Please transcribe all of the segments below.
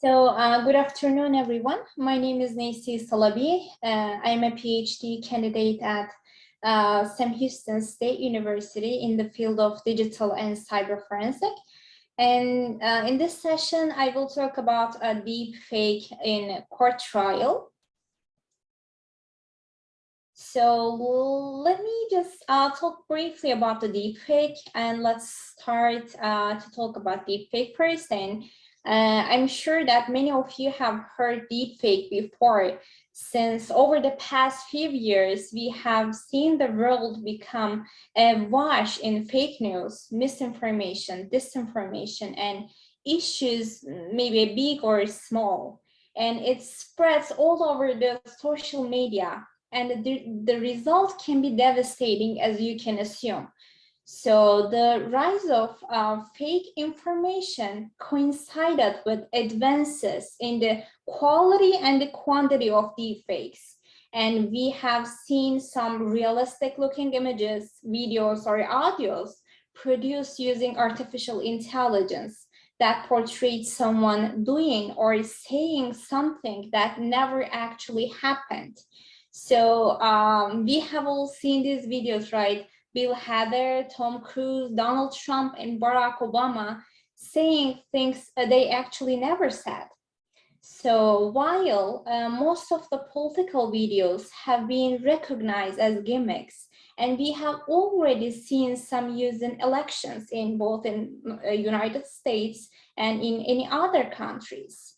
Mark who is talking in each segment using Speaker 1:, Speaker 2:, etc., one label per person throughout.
Speaker 1: Good afternoon, everyone. My name is Naciye. I'm a PhD candidate at Sam Houston State University in the field of digital and cyber forensic. And in this session, I will talk about a deep fake in court trial. So let me just talk briefly about the deepfake, and let's start to talk about deepfake first. And I'm sure that many of you have heard deepfake before, since over the past few years, we have seen the world become awash in fake news, misinformation, disinformation, and issues maybe big or small. And it spreads all over the social media. And the result can be devastating, as you can assume. So the rise of fake information coincided with advances in the quality and the quantity of deepfakes. And we have seen some realistic looking images, videos, or audios produced using artificial intelligence that portrayed someone doing or saying something that never actually happened. So we have all seen these videos, right? Bill Hader, Tom Cruise, Donald Trump, and Barack Obama saying things they actually never said. So while most of the political videos have been recognized as gimmicks, and we have already seen some used in elections in both in United States and in any other countries.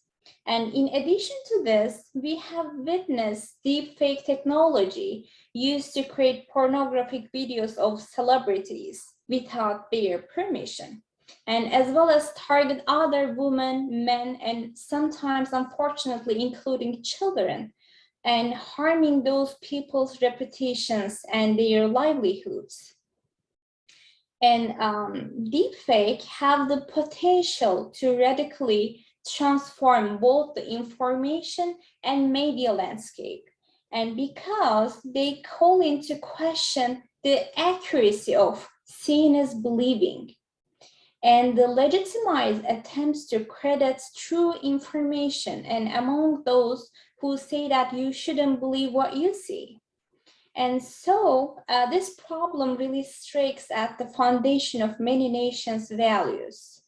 Speaker 1: And in addition to this, we have witnessed deepfake technology used to create pornographic videos of celebrities without their permission, and as well as target other women, men, and sometimes, unfortunately, including children, and harming those people's reputations and their livelihoods. And deepfake have the potential to radically transform both the information and media landscape. And because they call into question the accuracy of seeing is believing, and the legitimized attempts to credit true information, and among those who say that you shouldn't believe what you see. And so this problem really strikes at the foundation of many nations' values.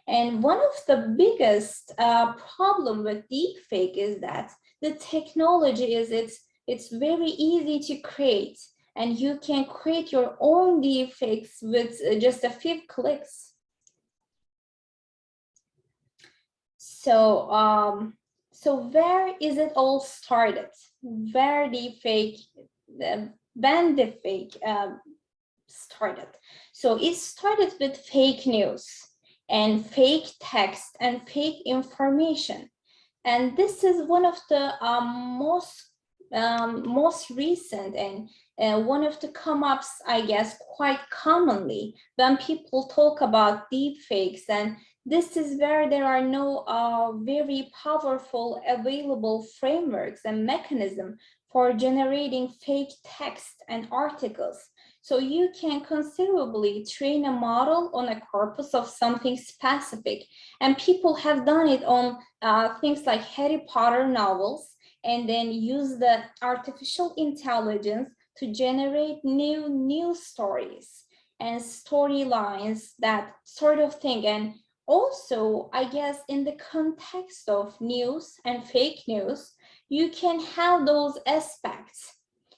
Speaker 1: And one of the biggest problem with deepfake is that the technology is it's very easy to create, and you can create your own deepfakes with just a few clicks. So where is it all started? Where deepfake, when deepfake started? So it started with fake news and fake text and fake information. And this is one of the most recent and one of the come-ups, I guess, quite commonly when people talk about deepfakes. And this is where there are no very powerful available frameworks and mechanisms for generating fake text and articles. So you can considerably train a model on a corpus of something specific. And people have done it on things like Harry Potter novels, and then use the artificial intelligence to generate new news stories and storylines, that sort of thing. And also, I guess, in the context of news and fake news, you can have those aspects.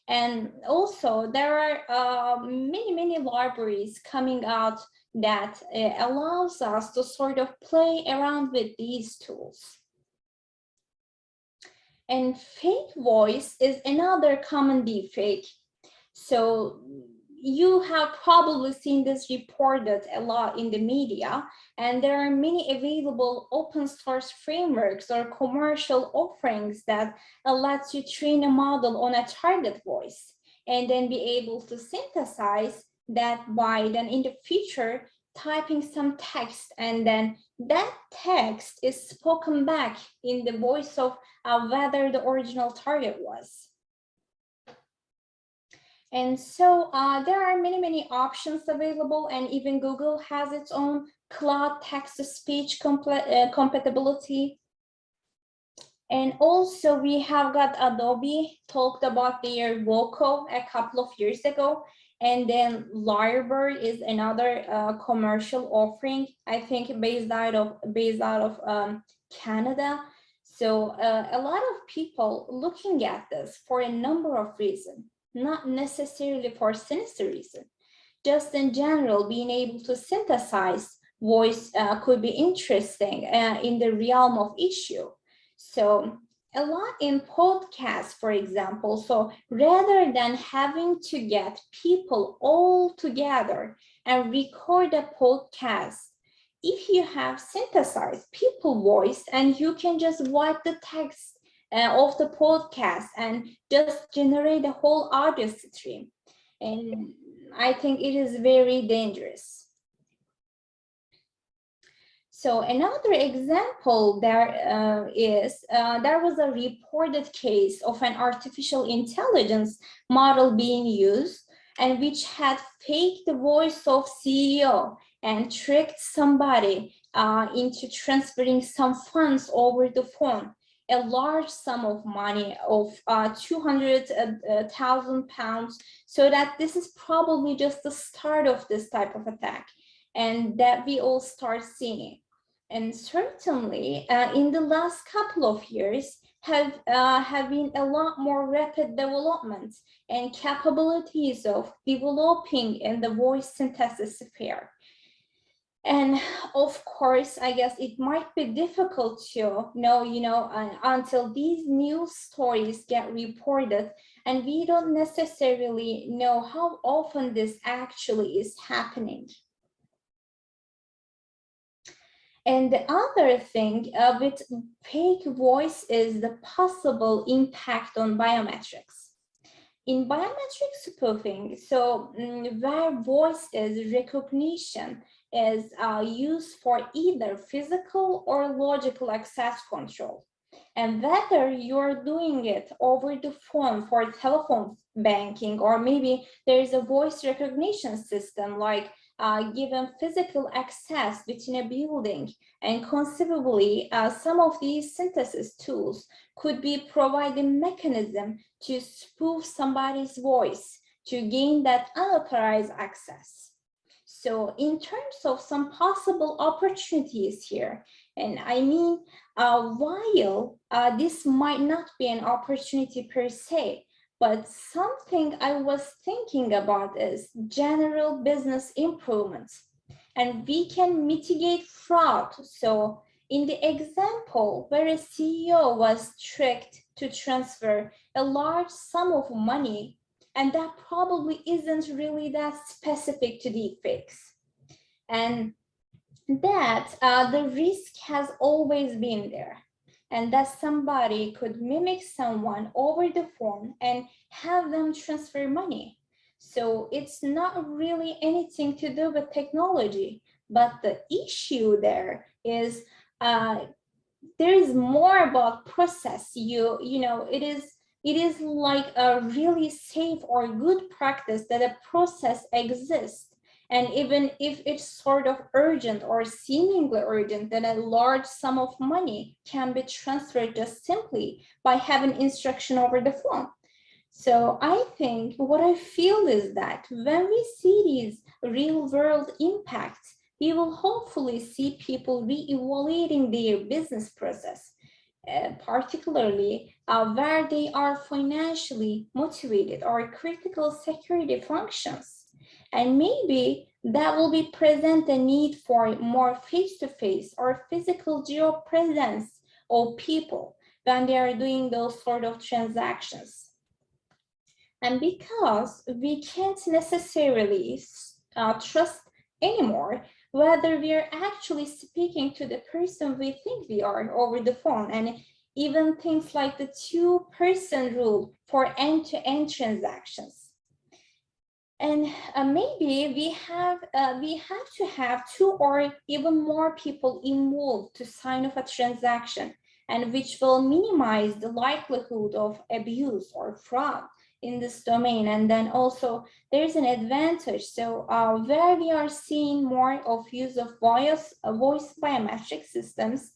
Speaker 1: And also, there are many libraries coming out that allows us to sort of play around with these tools. And fake voice is another common deepfake. So you have probably seen this reported a lot in the media, and there are many available open source frameworks or commercial offerings that lets you train a model on a target voice and then be able to synthesize that by then in the future typing some text, and then that text is spoken back in the voice of whether the original target was. And so there are many options available, and even Google has its own cloud text-to-speech compatibility. And also we have got Adobe talked about their Voco a couple of years ago. And then Lyrebird is another commercial offering, I think based out of Canada. So a lot of people looking at this for a number of reasons, not necessarily for sinister reason. Just in general, being able to synthesize voice could be interesting in the realm of issue. So a lot in podcasts, for example. So rather than having to get people all together and record a podcast, if you have synthesized people voice and you can just wipe the text of the podcast and just generate a whole audio stream. And I think it is very dangerous. So another example there was a reported case of an artificial intelligence model being used and which had faked the voice of CEO and tricked somebody into transferring some funds over the phone, a large sum of money of 200,000 pounds. So that this is probably just the start of this type of attack, and that we all start seeing. And certainly in the last couple of years have been a lot more rapid developments and capabilities of developing in the voice synthesis sphere. And of course, I guess it might be difficult to know, until these news stories get reported, and we don't necessarily know how often this actually is happening. And the other thing with fake voice is the possible impact on biometrics. In biometric spoofing, so where voice is recognition is used for either physical or logical access control. And whether you're doing it over the phone for telephone banking, or maybe there's a voice recognition system like given physical access within a building, and conceivably some of these synthesis tools could be providing mechanism to spoof somebody's voice to gain that unauthorized access. So in terms of some possible opportunities here, and I mean, while this might not be an opportunity per se, but something I was thinking about is general business improvements, and we can mitigate fraud. So in the example where a CEO was tricked to transfer a large sum of money, and that probably isn't really that specific to deepfakes, and that the risk has always been there, and that somebody could mimic someone over the phone and have them transfer money. So it's not really anything to do with technology, but the issue there is there is more about process. It is like a really safe or good practice that a process exists. And even if it's sort of urgent or seemingly urgent, then a large sum of money can be transferred just simply by having instruction over the phone. So I think what I feel is that when we see these real world impacts, we will hopefully see people re-evaluating their business process, particularly where they are financially motivated or critical security functions. And maybe that will be present a need for more face-to-face or physical geo-presence of people when they are doing those sort of transactions. And because we can't necessarily trust anymore whether we are actually speaking to the person we think we are over the phone, and even things like the two-person rule for end-to-end transactions. And maybe we have to have two or even more people involved to sign off a transaction, and which will minimize the likelihood of abuse or fraud in this domain. And then also there's an advantage. So where we are seeing more of use of voice biometric systems,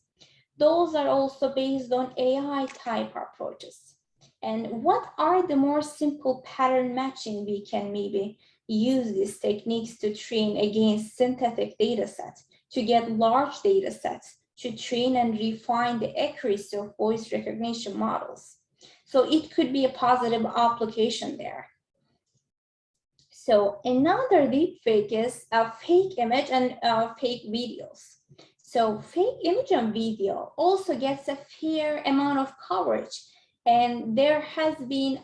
Speaker 1: those are also based on AI type approaches. And what are the more simple pattern matching we can maybe use these techniques to train against synthetic data sets, to get large data sets, to train and refine the accuracy of voice recognition models. So it could be a positive application there. So another deepfake is a fake image and fake videos. So fake image and video also gets a fair amount of coverage. And there has been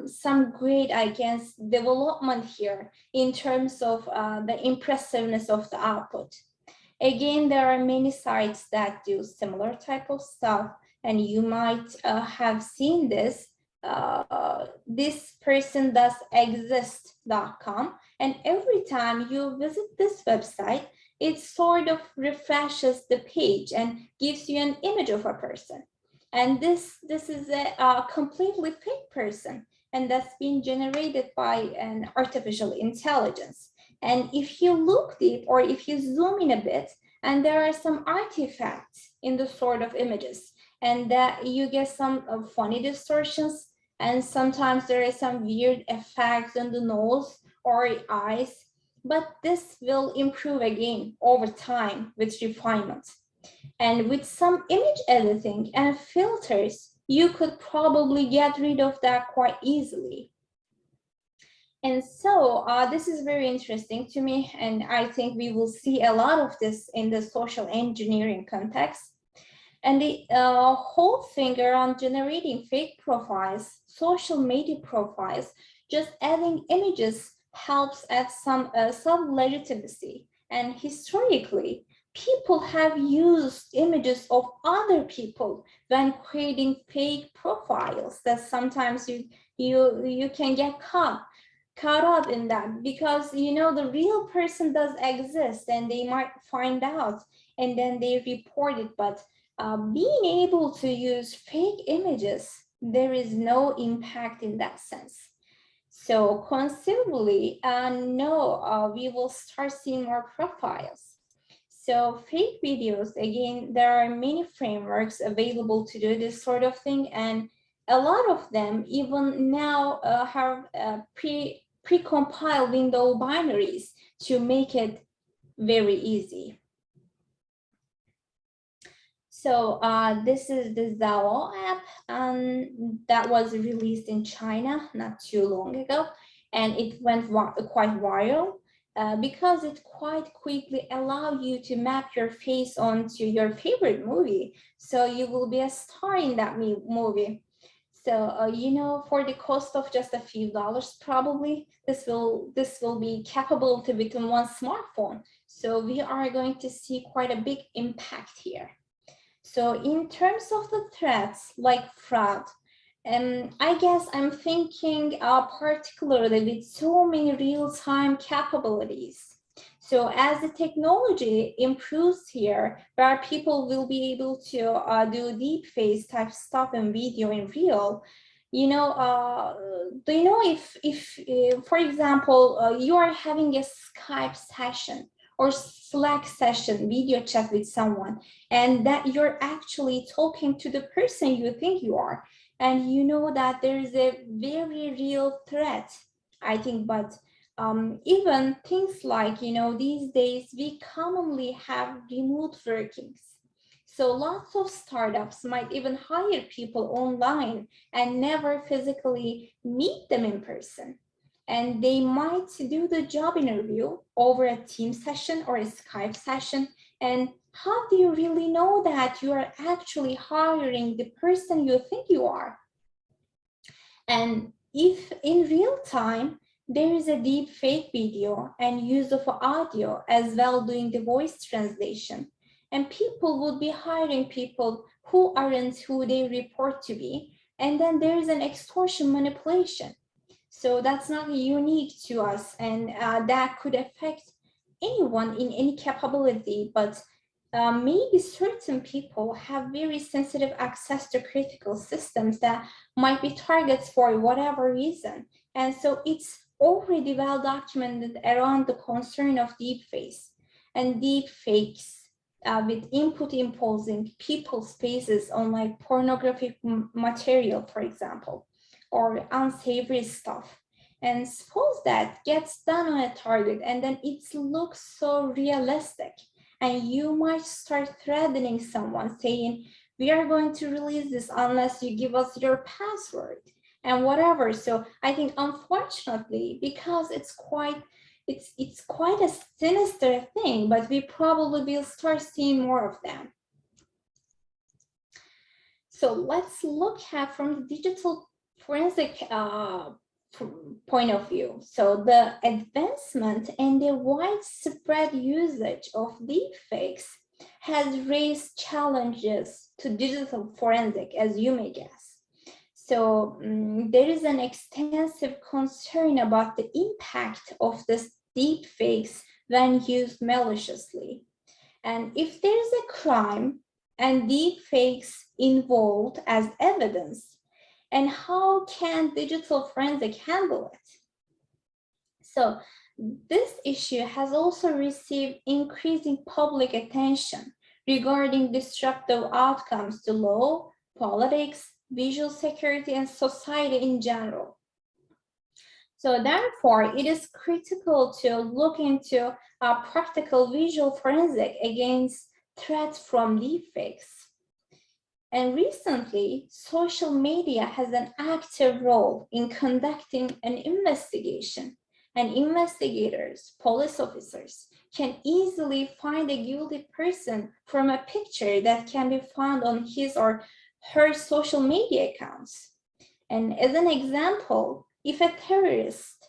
Speaker 1: some great, I guess, development here in terms of the impressiveness of the output. Again, there are many sites that do similar type of stuff, and you might have seen this. This person does exist.com, and every time you visit this website, it sort of refreshes the page and gives you an image of a person. And this is a completely fake person, and that's been generated by an artificial intelligence. And if you look deep, or if you zoom in a bit, and there are some artifacts in the sort of images, and that you get some funny distortions, and sometimes there is some weird effects on the nose or eyes, but this will improve again over time with refinement. And with some image editing and filters, you could probably get rid of that quite easily. And so this is very interesting to me, and I think we will see a lot of this in the social engineering context. And the whole thing around generating fake profiles, social media profiles, just adding images helps add some legitimacy. And historically, people have used images of other people when creating fake profiles that sometimes you can get caught up in that, because you know the real person does exist and they might find out and then they report it. But being able to use fake images, there is no impact in that sense. So conceivably, no, we will start seeing more profiles. So fake videos, again, there are many frameworks available to do this sort of thing, and a lot of them even now have pre-compiled window binaries to make it very easy. So this is the Zao app that was released in China not too long ago, and it went quite viral because it quite quickly allows you to map your face onto your favorite movie. So you will be a star in that movie. So you know, for the cost of just a few dollars, probably this will be capable to become one smartphone. So we are going to see quite a big impact here. So in terms of the threats like fraud, I guess I'm thinking particularly with so many real-time capabilities. So as the technology improves here, where people will be able to do deepfakes type stuff and video in real, you know, do you know if for example, you are having a Skype session or Slack session, video chat with someone, and that you're actually talking to the person you think you are, and you know that there is a very real threat, I think. But even things like, you know, these days we commonly have remote workings. So lots of startups might even hire people online and never physically meet them in person. And they might do the job interview over a team session or a Skype session. And how do you really know that you are actually hiring the person you think you are? And if in real time, there is a deep fake video and use of audio as well doing the voice translation, and people would be hiring people who aren't who they report to be, and then there is an extortion manipulation. So that's not unique to us, and that could affect anyone in any capability, but maybe certain people have very sensitive access to critical systems that might be targets for whatever reason. And so it's already well documented around the concern of deepfakes and deepfakes with input imposing people's faces on like pornographic material, for example, or unsavory stuff. And suppose that gets done on a target and then it looks so realistic. And you might start threatening someone saying, we are going to release this unless you give us your password and whatever. So I think unfortunately, because it's quite a sinister thing, but we probably will start seeing more of them. So let's look at from the digital forensic point of view. So the advancement and the widespread usage of deepfakes has raised challenges to digital forensic, as you may guess. So there is an extensive concern about the impact of this deepfakes when used maliciously. And if there is a crime and deepfakes involved as evidence, and how can digital forensic handle it? So this issue has also received increasing public attention regarding disruptive outcomes to law, politics, visual security, and society in general. So therefore, it is critical to look into practical visual forensic against threats from deepfakes. And recently, social media has an active role in conducting an investigation, and investigators, police officers, can easily find a guilty person from a picture that can be found on his or her social media accounts. And as an example, if a terrorist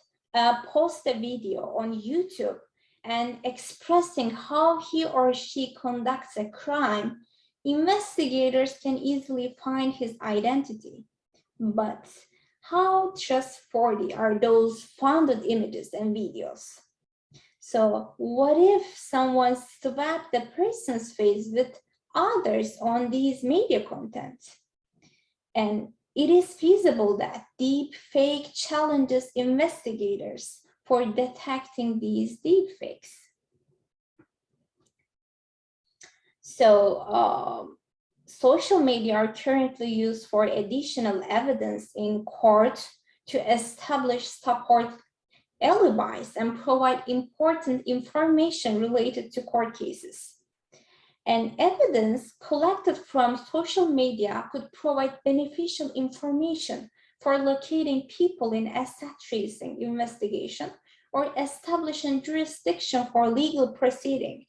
Speaker 1: posts a video on YouTube and expressing how he or she conducts a crime, investigators can easily find his identity. But how trustworthy are those founded images and videos? So what if someone swapped the person's face with others on these media content? And it is feasible that deepfake challenges investigators for detecting these deepfakes. So social media are currently used for additional evidence in court to establish support alibis and provide important information related to court cases. And evidence collected from social media could provide beneficial information for locating people in asset tracing investigation or establishing jurisdiction for legal proceeding.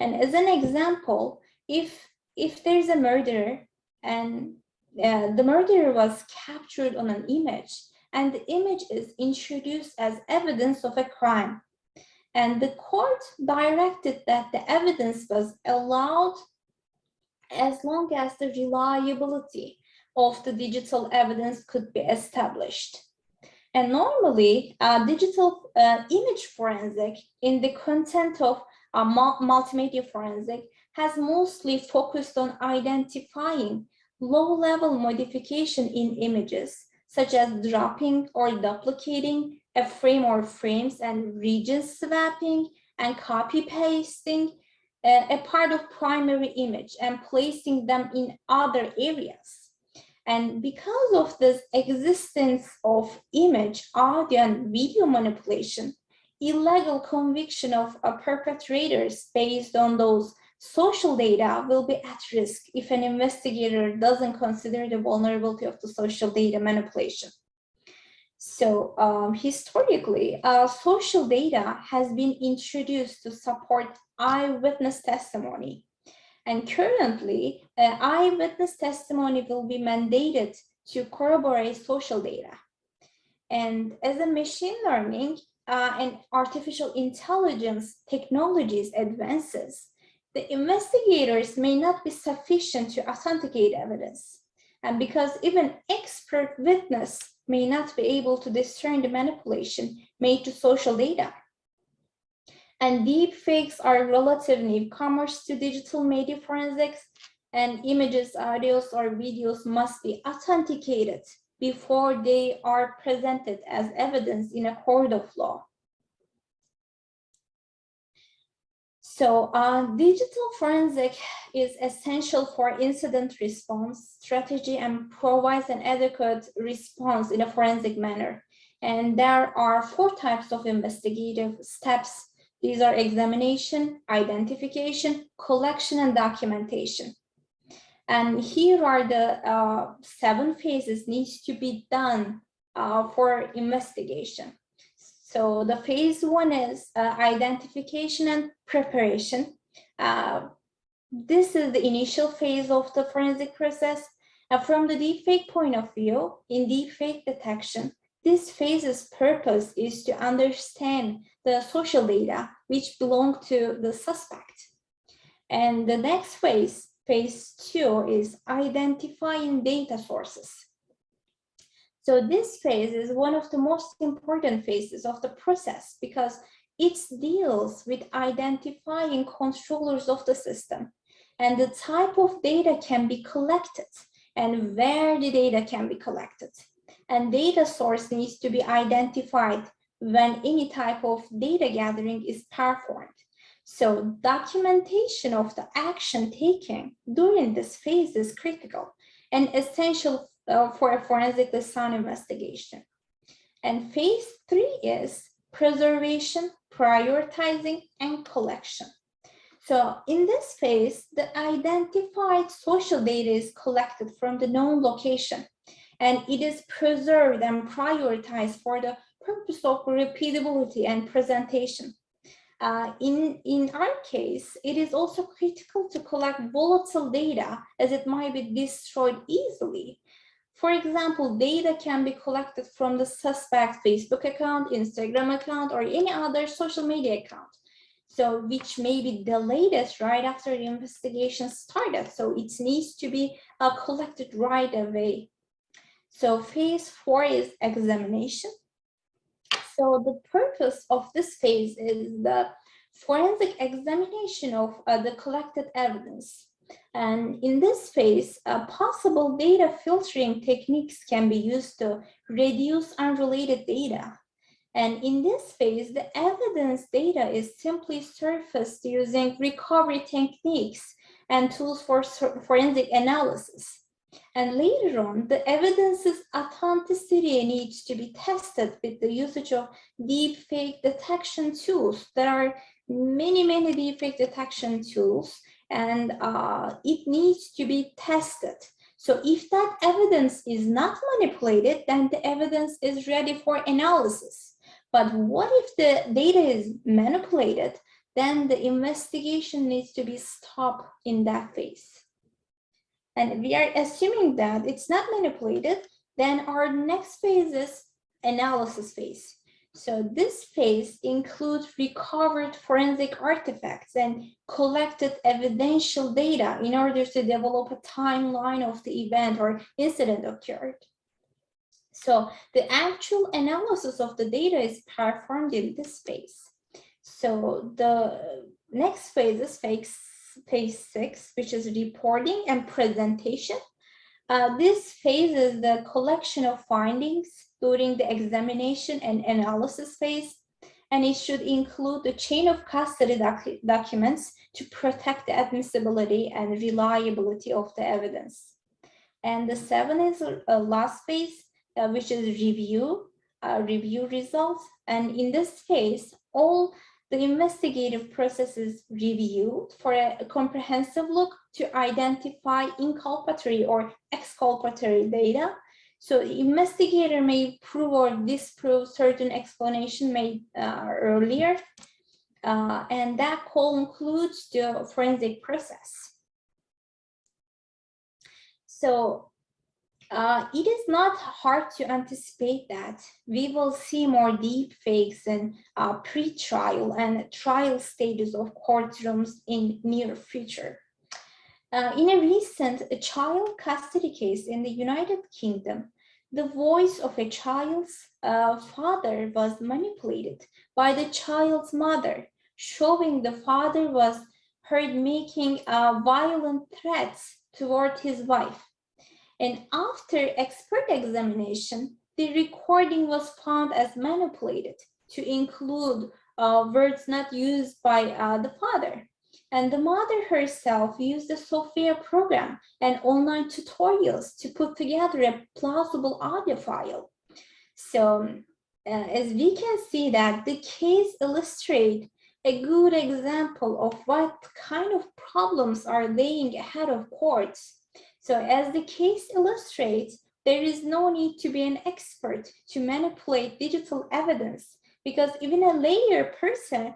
Speaker 1: And as an example, if there's a murderer and the murderer was captured on an image and the image is introduced as evidence of a crime, and the court directed that the evidence was allowed as long as the reliability of the digital evidence could be established. And normally, digital image forensic in the content of multimedia forensic has mostly focused on identifying low-level modification in images, such as dropping or duplicating a frame or frames and region swapping and copy pasting a part of primary image and placing them in other areas. And because of this existence of image, audio, and video manipulation, illegal conviction of perpetrators based on those social data will be at risk if an investigator doesn't consider the vulnerability of the social data manipulation. So historically, social data has been introduced to support eyewitness testimony. And currently, eyewitness testimony will be mandated to corroborate social data. And as a machine learning and artificial intelligence technologies advances, the investigators may not be sufficient to authenticate evidence. And because even expert witness may not be able to discern the manipulation made to social data. And deepfakes are relative newcomers to digital media forensics, and images, audios, or videos must be authenticated before they are presented as evidence in a court of law. So digital forensic is essential for incident response strategy and provides an adequate response in a forensic manner. And there are 4 types of investigative steps. These are examination, identification, collection, and documentation. And here are the 7 phases needs to be done for investigation. So the phase 1 is identification and preparation. This is the initial phase of the forensic process. From the deepfake point of view, in deepfake detection, this phase's purpose is to understand the social data which belong to the suspect. And the next phase, phase 2, is identifying data sources. So this phase is one of the most important phases of the process because it deals with identifying controllers of the system and the type of data can be collected and where the data can be collected. And data source needs to be identified when any type of data gathering is performed. So documentation of the action taken during this phase is critical and essential for a forensically sound investigation. And phase 3 is preservation, prioritizing, and collection. So in this phase, the identified social data is collected from the known location, and it is preserved and prioritized for the purpose of repeatability and presentation. In our case, it is also critical to collect volatile data as it might be destroyed easily. For example, data can be collected from the suspect Facebook account, Instagram account, or any other social media account. So which may be delayed right after the investigation started. So it needs to be collected right away. So phase 4 is examination. So the purpose of this phase is the forensic examination of the collected evidence. And in this phase, possible data filtering techniques can be used to reduce unrelated data. And in this phase, the evidence data is simply surfaced using recovery techniques and tools for forensic analysis. And later on, the evidence's authenticity needs to be tested with the usage of deepfake detection tools. There are many deepfake detection tools, and it needs to be tested. So if that evidence is not manipulated, then the evidence is ready for analysis. But what if the data is manipulated? Then the investigation needs to be stopped in that phase. And we are assuming that it's not manipulated, then our next phase is analysis phase. So this phase includes recovered forensic artifacts and collected evidential data in order to develop a timeline of the event or incident occurred. So the actual analysis of the data is performed in this phase. So the next phase is phase 6, which is reporting and presentation. This phase is the collection of findings during the examination and analysis phase, and it should include the chain of custody documents to protect the admissibility and reliability of the evidence. And the 7 is last phase, which is review results. And in this phase, all the investigative process is reviewed for a comprehensive look to identify inculpatory or exculpatory data. So the investigator may prove or disprove certain explanation made earlier, and that concludes the forensic process. So it is not hard to anticipate that we will see more deepfakes in pre-trial and trial stages of courtrooms in near future. In a recent child custody case in the United Kingdom, the voice of a child's father was manipulated by the child's mother, showing the father was heard making violent threats toward his wife. And after expert examination, the recording was found as manipulated to include words not used by the father. And the mother herself used the software program and online tutorials to put together a plausible audio file. So as we can see that the case illustrates a good example of what kind of problems are laying ahead of courts. So as the case illustrates, there is no need to be an expert to manipulate digital evidence, because even a layer person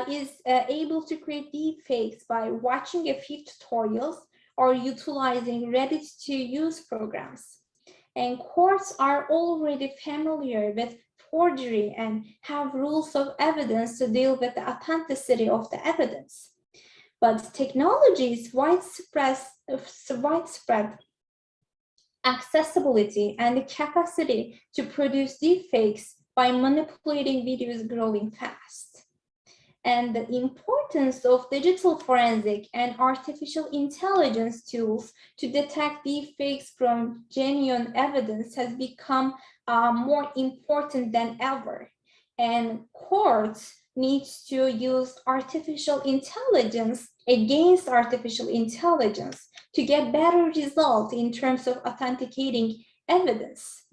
Speaker 1: is able to create deepfakes by watching a few tutorials or utilizing ready-to-use programs. And courts are already familiar with forgery and have rules of evidence to deal with the authenticity of the evidence. But technology's widespread accessibility and the capacity to produce deepfakes by manipulating video is growing fast. And the importance of digital forensic and artificial intelligence tools to detect deepfakes from genuine evidence has become more important than ever. And courts need to use artificial intelligence against artificial intelligence to get better results in terms of authenticating evidence.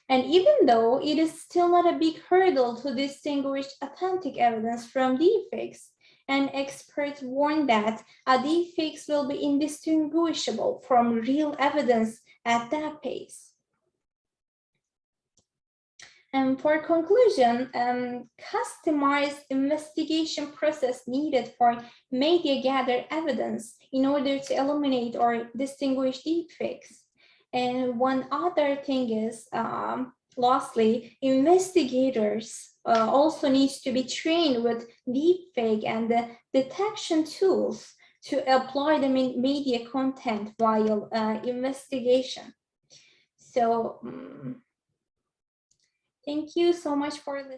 Speaker 1: And even though it is still not a big hurdle to distinguish authentic evidence from deepfakes, and experts warn that deepfakes will be indistinguishable from real evidence at that pace. And for conclusion, customized investigation process needed for media gather evidence in order to eliminate or distinguish deepfakes. And one other thing is, lastly, investigators also need to be trained with deepfake and the detection tools to apply them in media content while investigation. So, thank you so much for listening.